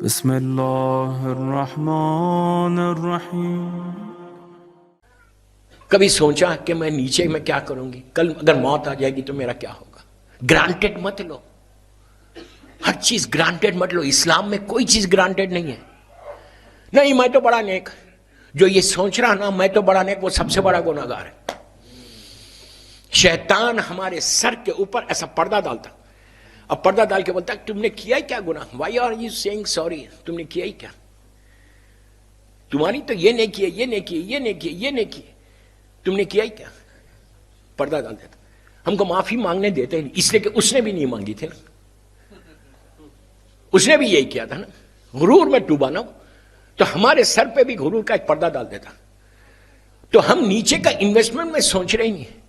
بسم اللہ الرحمن الرحیم۔ کبھی سوچا کہ میں نیچے میں کیا کروں گی، کل اگر موت آ جائے گی تو میرا کیا ہوگا؟ گرانٹیڈ مت لو، ہر چیز گرانٹیڈ مت لو۔ اسلام میں کوئی چیز گرانٹیڈ نہیں ہے۔ نہیں میں تو بڑا نیک، جو یہ سوچ رہا نا میں تو بڑا نیک، وہ سب سے بڑا گناہگار ہے۔ شیطان ہمارے سر کے اوپر ایسا پردہ ڈالتا، اب پردہ ڈال کے بولتا تم نے کیا ہی کیا گناہ، why are you saying sorry, تم نے کیا ہی کیا، تمہاری تو یہ نہیں کیے، یہ نہیں کیے، یہ نہیں کیے، یہ نہیں کیے، تم نے کیا ہی کیا، پردہ ڈال دیتا۔ ہم کو معافی مانگنے دیتے ہیں اس لیے کہ اس نے بھی نہیں مانگی تھی نا، اس نے بھی یہی کیا تھا نا، غرور میں ڈوبا نا، تو ہمارے سر پہ بھی غرور کا ایک پردہ ڈال دیتا۔ تو ہم نیچے کا انویسٹمنٹ میں سوچ رہے ہیں۔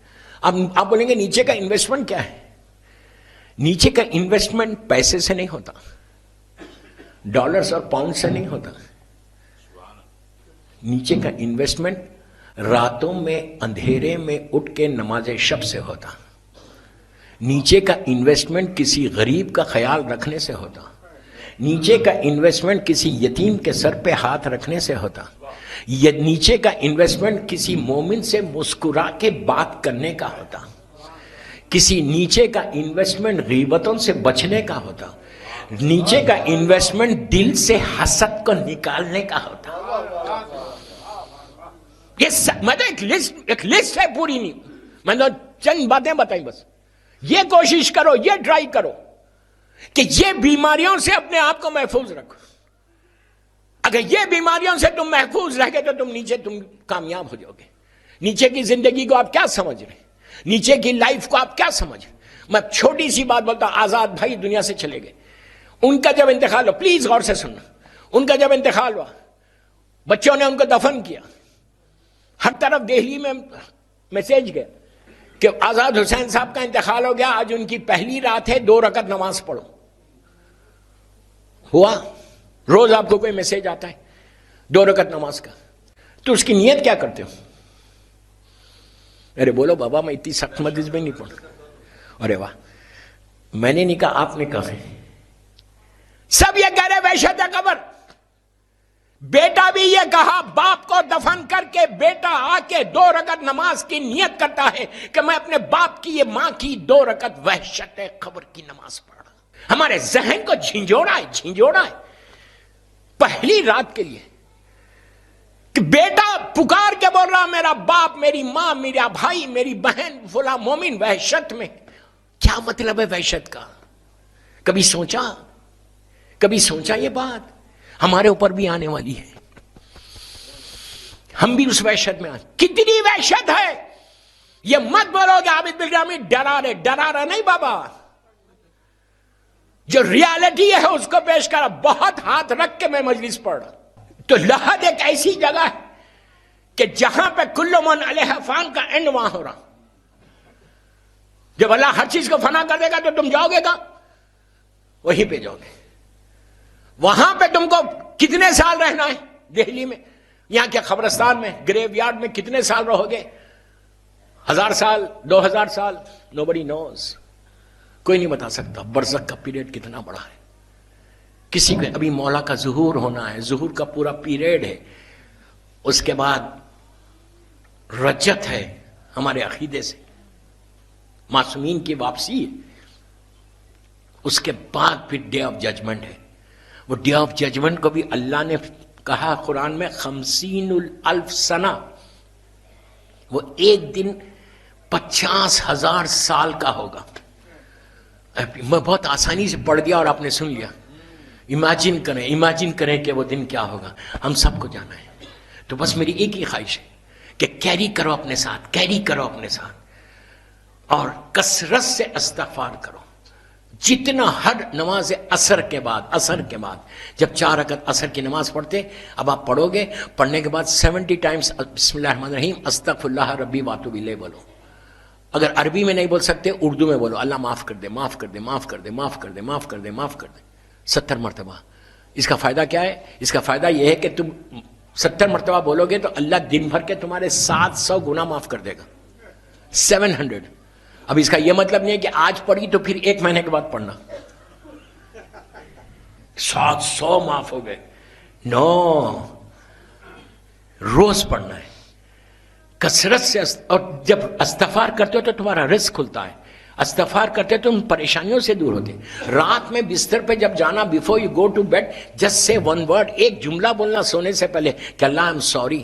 اب آپ بولیں گے نیچے کا انویسٹمنٹ کیا ہے؟ نیچے کا انویسٹمنٹ پیسے سے نہیں ہوتا، ڈالرز اور پاؤنڈ سے نہیں ہوتا۔ نیچے کا انویسٹمنٹ راتوں میں اندھیرے میں اٹھ کے نماز شب سے ہوتا۔ نیچے کا انویسٹمنٹ کسی غریب کا خیال رکھنے سے ہوتا۔ نیچے کا انویسٹمنٹ کسی یتیم کے سر پہ ہاتھ رکھنے سے ہوتا۔ یہ نیچے کا انویسٹمنٹ کسی مومن سے مسکرا کے بات کرنے کا ہوتا۔ کسی نیچے کا انویسٹمنٹ غیبتوں سے بچنے کا ہوتا۔ نیچے کا انویسٹمنٹ دل سے حسد کو نکالنے کا ہوتا۔ میں تو ایک لسٹ ہے پوری نہیں، میں نے چند باتیں بتائی بس۔ یہ کوشش کرو، یہ ٹرائی کرو کہ یہ بیماریوں سے اپنے آپ کو محفوظ رکھو۔ اگر یہ بیماریوں سے تم محفوظ رہ گئے تو تم نیچے کامیاب ہو جاؤ گے۔ نیچے کی زندگی کو آپ کیا سمجھ رہے ہیں؟ نیچے کی لائف کو آپ کیا سمجھ رہے ہیں؟ میں چھوٹی سی بات بولتا ہوں، آزاد بھائی دنیا سے چلے گئے، ان کا جب انتقال ہوا، پلیز غور سے سننا، ان کا جب انتقال ہوا بچوں نے ان کو دفن کیا، ہر طرف دہلی میں میسیج گیا کہ آزاد حسین صاحب کا انتقال ہو گیا، آج ان کی پہلی رات ہے، 2 رکعت نماز پڑھو۔ ہوا؟ روز آپ کو کوئی میسیج آتا ہے 2 رکعت نماز کا، تو اس کی نیت کیا کرتے ہو؟ ارے بولو بابا میں اتنی سخت مدد میں نہیں پڑھوں۔ ارے واہ، میں نے نہیں کہا، آپ نے کہا ہے۔ سب یہ کہہ رہے وحشت ہے قبر۔ بیٹا بھی یہ کہا، باپ کو دفن کر کے بیٹا آ کے 2 رکعت نماز کی نیت کرتا ہے کہ میں اپنے باپ کی، یہ ماں کی 2 رکعت وحشت قبر کی نماز پڑھ رہا۔ ہمارے ذہن کو جھنجھوڑا ہے پہلی رات کے لیے، کہ بیٹا پکار کے بول رہا میرا باپ، میری ماں، میرا بھائی، میری بہن فلاں مومن وحشت میں۔ کیا مطلب ہے وحشت کا؟ کبھی سوچا یہ بات ہمارے اوپر بھی آنے والی ہے، ہم بھی اس وحشت میں آئیں۔ کتنی وحشت ہے یہ مت بولو کہ عابد بالگرامی ڈرا رہے نہیں بابا، جو ریالٹی ہے اس کو پیش کرا۔ بہت ہاتھ رکھ کے میں مجلس پڑھ رہا، تو لحد ایک ایسی جگہ ہے کہ جہاں پہ کل من علیہ فان کا اینڈ وہاں ہو رہا۔ جب اللہ ہر چیز کو فنا کر دے گا تو تم جاؤ گے گا وہیں پہ جاؤ گے۔ وہاں پہ تم کو کتنے سال رہنا ہے؟ دہلی میں یہاں کے قبرستان میں، گریو یارڈ میں کتنے سال رہو گے؟ 1000 سال، 2000 سال، nobody knows، کوئی نہیں بتا سکتا۔ برزخ کا پیریڈ کتنا بڑا ہے، کسی کو ابھی مولا کا ظہور ہونا ہے، ظہور کا پورا پیریڈ ہے، اس کے بعد رجت ہے ہمارے عقیدے سے، معصومین کی واپسی ہے، اس کے بعد پھر ڈے آف ججمنٹ ہے۔ وہ ڈے آف ججمنٹ کو بھی اللہ نے کہا قرآن میں 50,000 سنہ، وہ ایک دن 50,000 سال کا ہوگا۔ میں بہت آسانی سے پڑھ دیا اور آپ نے سن لیا۔ امیجن کریں کہ وہ دن کیا ہوگا، ہم سب کو جانا ہے۔ تو بس میری ایک ہی خواہش ہے کہ کیری کرو اپنے ساتھ، اور کثرت سے استغفار کرو۔ جتنا ہر نماز عصر کے بعد جب 4 رکعت عصر کی نماز پڑھتے، اب آپ پڑھو گے، پڑھنے کے بعد 70 ٹائمز بسم اللہ الرحمن الرحیم استغفر اللہ ربی واتوب الیہ بولو۔ اگر عربی میں نہیں بول سکتے اردو میں بولو، اللہ معاف کر دے، معاف کر دے، معاف کر دے، معاف کر دے، معاف کر دے، معاف کر دے، 70 مرتبہ۔ اس کا فائدہ کیا ہے؟ اس کا فائدہ یہ ہے کہ تم 70 مرتبہ بولو گے تو اللہ دن بھر کے تمہارے 700 گناہ معاف کر دے گا، 700۔ اب اس کا یہ مطلب نہیں ہے کہ آج پڑھی تو پھر 1 مہینے کے بعد پڑھنا، 700 معاف ہو گئے. نو، روز پڑھنا ہے کثرت سے. اور جب استغفار کرتے ہو تو تمہارا رزق کھلتا ہے. استغفار کرتے تو تم پریشانیوں سے دور ہوتے. رات میں بستر پہ جب جانا، before you go to bed, just say one word, ایک جملہ بولنا سونے سے پہلے کہ اللہ آئی ایم سوری،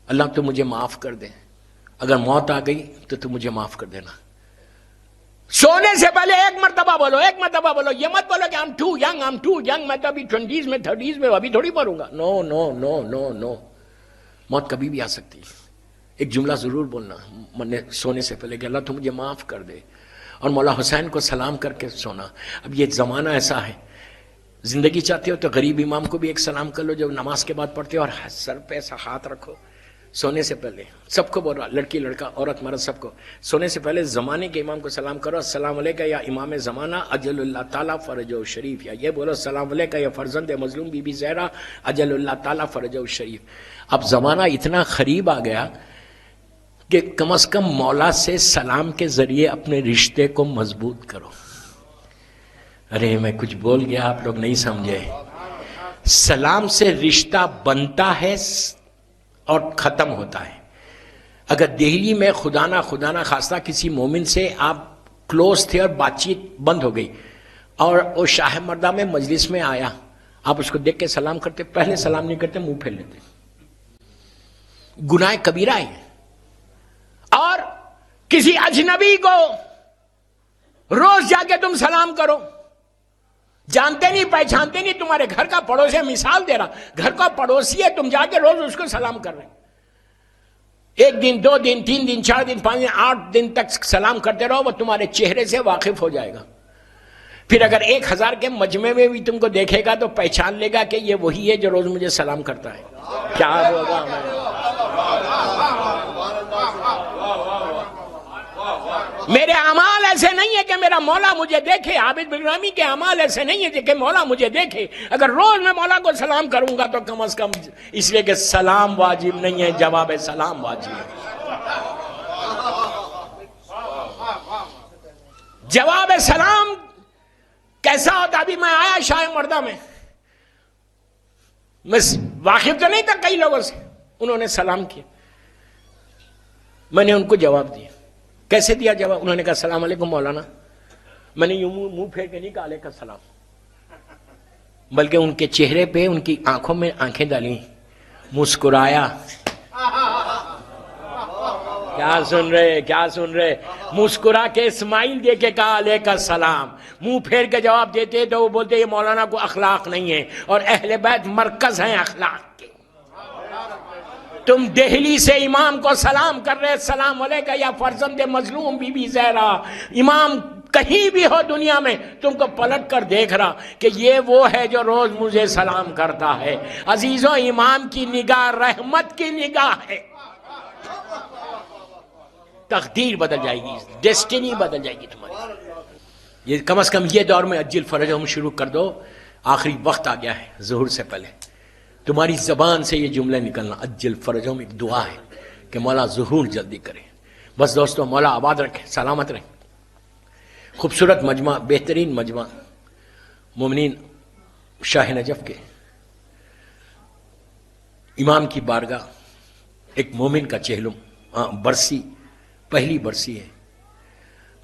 اللہ تو مجھے معاف کر دے. اگر موت آ گئی تو مجھے معاف کر دینا. سونے سے پہلے ایک مرتبہ بولو، ایک مرتبہ بولو. یہ مت بولو کہ I'm too young، میں تو ابھی 20s میں 30s میں ابھی تھوڑی پڑھوں گا. نو نو نو نو نو، موت کبھی بھی آ سکتی ہے. ایک جملہ ضرور بولنا سونے سے پہلے کہ اللہ تو مجھے معاف کر دے. اور مولا حسین کو سلام کر کے سونا. اب یہ زمانہ ایسا ہے، زندگی چاہتے ہو تو غریب امام کو بھی ایک سلام کر لو جب نماز کے بعد پڑھتے ہو، اور سر پہ ایسا ہاتھ رکھو سونے سے پہلے. سب کو بول رہا، لڑکی لڑکا عورت مرد سب کو سونے سے پہلے زمانے کے امام کو سلام کرو، السلام علیکہ یا امام زمانہ اجل اللہ تعالیٰ فرجہ شریف. یا یہ بولو السلام علیکہ یا فرزند مظلوم بی بی زہرا اجل اللہ تعالیٰ فرجہ شریف. اب زمانہ اتنا قریب آ گیا کہ کم از کم مولا سے سلام کے ذریعے اپنے رشتے کو مضبوط کرو. ارے میں کچھ بول گیا، آپ لوگ نہیں سمجھے. سلام سے رشتہ بنتا ہے اور ختم ہوتا ہے. اگر دہلی میں خدا نہ خواستہ کسی مومن سے آپ کلوز تھے اور بات چیت بند ہو گئی، اور وہ شاہ مردہ میں مجلس میں آیا، آپ اس کو دیکھ کے سلام کرتے؟ پہلے سلام نہیں کرتے، منہ پھیر لیتے. گناہ کبیرہ ہے. اور کسی اجنبی کو روز جا کے تم سلام کرو، جانتے نہیں پہچانتے نہیں، تمہارے گھر کا پڑوسی ہے، مثال دے رہا، گھر کا پڑوسی ہے، تم جا کے روز اس کو سلام کر رہے ہیں. 1 دن 2 دن 3 دن 4 دن 5 دن 8 دن تک سلام کرتے رہو، وہ تمہارے چہرے سے واقف ہو جائے گا. پھر اگر 1000 کے مجمع میں بھی تم کو دیکھے گا تو پہچان لے گا کہ یہ وہی ہے جو روز مجھے سلام کرتا ہے. کیا ہوگا؟ میرے اعمال ایسے نہیں ہے کہ میرا مولا مجھے دیکھے. عابد بن رامی کے اعمال ایسے نہیں ہے کہ مولا مجھے دیکھے. اگر روز میں مولا کو سلام کروں گا تو کم از کم اس لیے کہ سلام واجب نہیں ہے، جواب سلام واجب ہے. جواب سلام کیسا ہوتا؟ ابھی میں آیا شاہ مردہ میں واقف تو نہیں تھا کئی لوگوں سے، انہوں نے سلام کیا، میں نے ان کو جواب دیا. کیسے دیا جواب؟ انہوں نے کہا السلام علیکم مولانا. میں نے یوں منہ پھیر کے نہیں کہا علیکم السلام، بلکہ ان کے چہرے پہ، ان کی آنکھوں میں آنکھیں ڈالی، مسکرایا. کیا سن رہے؟ مسکرا کے اسمائل دے کے کہا علیکم السلام. منہ پھیر کے جواب دیتے تو وہ بولتے یہ مولانا کو اخلاق نہیں ہے، اور اہل بیت مرکز ہیں اخلاق کے. تم دہلی سے امام کو سلام کر رہے، السلام علیکم یا فرزند مظلوم بی بی زہرا. امام کہیں بھی ہو دنیا میں تم کو پلٹ کر دیکھ رہا کہ یہ وہ ہے جو روز مجھے سلام کرتا ہے. عزیزوں، امام کی نگاہ رحمت کی نگاہ ہے. تقدیر بدل جائے گی، ڈیسٹینی بدل جائے گی تمہاری. یہ کم از کم یہ دور میں اجل فرج ہم شروع کر دو. آخری وقت آ گیا ہے، ظہور سے پہلے تمہاری زبان سے یہ جملہ نکلنا، اجل فرجوں میں ایک دعا ہے کہ مولا ظہور جلدی کرے. بس دوستو، مولا آباد رکھے، سلامت رکھے. خوبصورت مجمع، بہترین مجمع مومنین شاہ نجف کے امام کی بارگاہ، ایک مومن کا چہلم برسی، پہلی برسی ہے.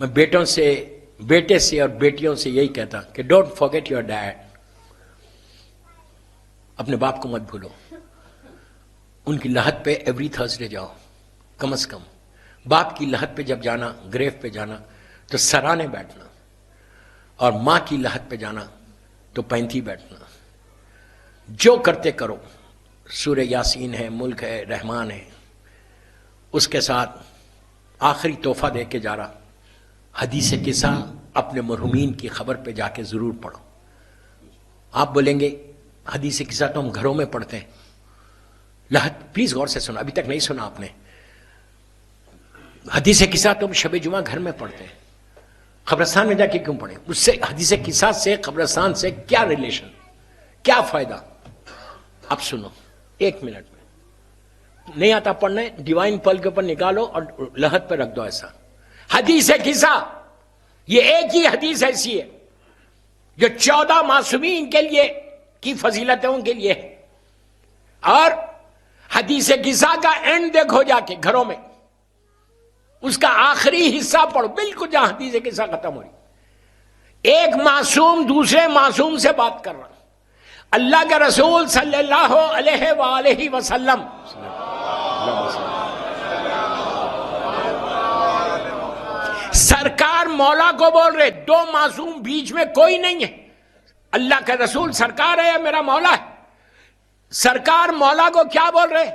میں بیٹے سے اور بیٹیوں سے یہی کہتا کہ ڈونٹ فارگیٹ یور ڈیڈ. اپنے باپ کو مت بھولو. ان کی لحد پہ ایوری تھرسڈے جاؤ کم از کم. باپ کی لحد پہ جب جانا، گریو پہ جانا تو سرانے بیٹھنا، اور ماں کی لحد پہ جانا تو پینتھی بیٹھنا. جو کرتے کرو، سورہ یاسین ہے، ملک ہے، رحمان ہے. اس کے ساتھ آخری تحفہ دے کے جا رہا، حدیث قصہ اپنے مرحومین کی خبر پہ جا کے ضرور پڑھو. آپ بولیں گے حدیث قصہ تو ہم گھروں میں پڑھتے ہیں. لحد پلیز غور سے سنو، ابھی تک نہیں سنا آپ نے. حدیث قصہ تو ہم شب جمعہ گھر میں پڑھتے ہیں، قبرستان میں جا کے کیوں پڑھیں؟ اس سے حدیث قصہ سے قبرستان سے کیا ریلیشن، کیا فائدہ؟ اب سنو، 1 منٹ میں. نہیں آتا پڑھنے، ڈیوائن پل کے اوپر نکالو اور لحد پہ رکھ دو. ایسا حدیث قصہ، یہ ایک ہی حدیث ایسی ہے جو 14 معصومین کے لیے کی فضیلتوں کے لیے ہے. اور حدیث قصہ کا اینڈ دیکھو جا کے گھروں میں، اس کا آخری حصہ پڑھو، بالکل جہاں حدیث قصہ ختم ہو رہی. ایک معصوم دوسرے معصوم سے بات کر رہا، اللہ کے رسول صلی اللہ علیہ وآلہ وسلم سرکار مولا کو بول رہے، دو معصوم بیچ میں کوئی نہیں ہے. اللہ کے رسول سرکار ہے یا میرا مولا ہے؟ سرکار مولا کو کیا بول رہے؟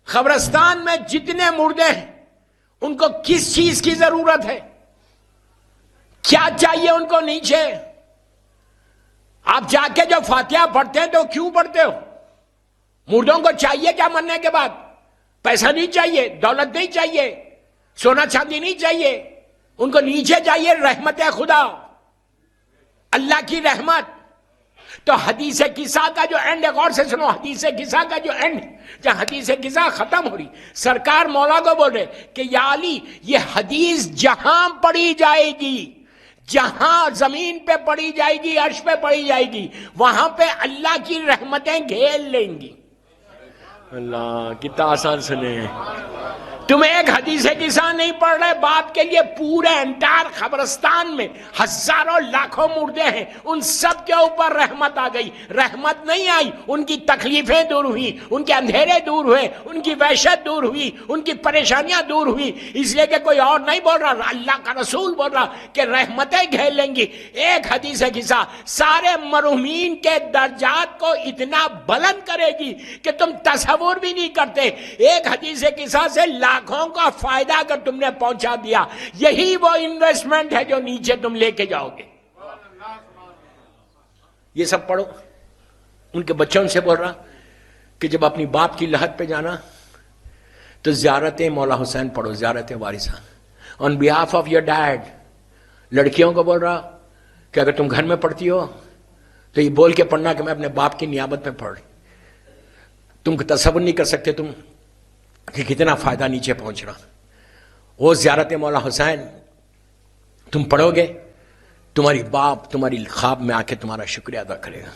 قبرستان میں جتنے مردے ہیں ان کو کس چیز کی ضرورت ہے؟ کیا چاہیے ان کو نیچے؟ آپ جا کے جو فاتحہ پڑھتے ہیں تو کیوں پڑھتے ہو؟ مردوں کو چاہیے کیا مرنے کے بعد؟ پیسہ نہیں چاہیے، دولت نہیں چاہیے، سونا چاندی نہیں چاہیے، ان کو نیچے چاہیے رحمت خدا، اللہ کی رحمت. تو حدیث قصہ کا جو اینڈ، ایک اور سے سنو، حدیث قصہ کا جو اینڈ جہاں حدیث قصہ ختم ہو رہی، سرکار مولا کو بول رہے کہ یا علی، یہ حدیث جہاں پڑھی جائے گی، جہاں زمین پہ پڑھی جائے گی، عرش پہ پڑھی جائے گی، وہاں پہ اللہ کی رحمتیں گھیر لیں گی. اللہ کتنا آسان سنے. تم ایک حدیث قصہ نہیں پڑھ رہے، باپ کے لیے پورے انٹائر قبرستان میں ہزاروں لاکھوں مردے ہیں، ان سب کے اوپر رحمت آ گئی. رحمت نہیں آئی، ان کی تکلیفیں دور ہوئی، ان کے اندھیرے دور ہوئے، ان کی وحشت دور ہوئی، ان کی پریشانیاں دور ہوئی. اس لیے کہ کوئی اور نہیں بول رہا، اللہ کا رسول بول رہا کہ رحمتیں گھیر لیں گی. ایک حدیث قصہ سارے مرحومین کے درجات کو اتنا بلند کرے گی کہ تم تصور بھی نہیں کرتے. ایک حدیث قصہ سے لاکھوں کا فائدہ اگر تم نے پہنچا دیا، یہی وہ انویسٹمنٹ ہے جو نیچے تم لے کے جاؤ گے. یہ سب پڑھو. ان کے بچوں سے بول رہا کہ جب اپنی باپ کی لحد پہ جانا تو زیارت مولا حسین پڑھو، زیارت وارثہ آن بیہاف آف یور ڈیڈ. لڑکیوں کو بول رہا کہ اگر تم گھر میں پڑھتی ہو تو یہ بول کے پڑھنا کہ میں اپنے باپ کی نیابت میں پڑھ رہی. تم تصور نہیں کر سکتے تم کہ کتنا فائدہ نیچے پہنچ رہا. وہ زیارت مولا حسین تم پڑھو گے، تمہاری باپ تمہاری خواب میں آ کے تمہارا شکریہ ادا کرے گا.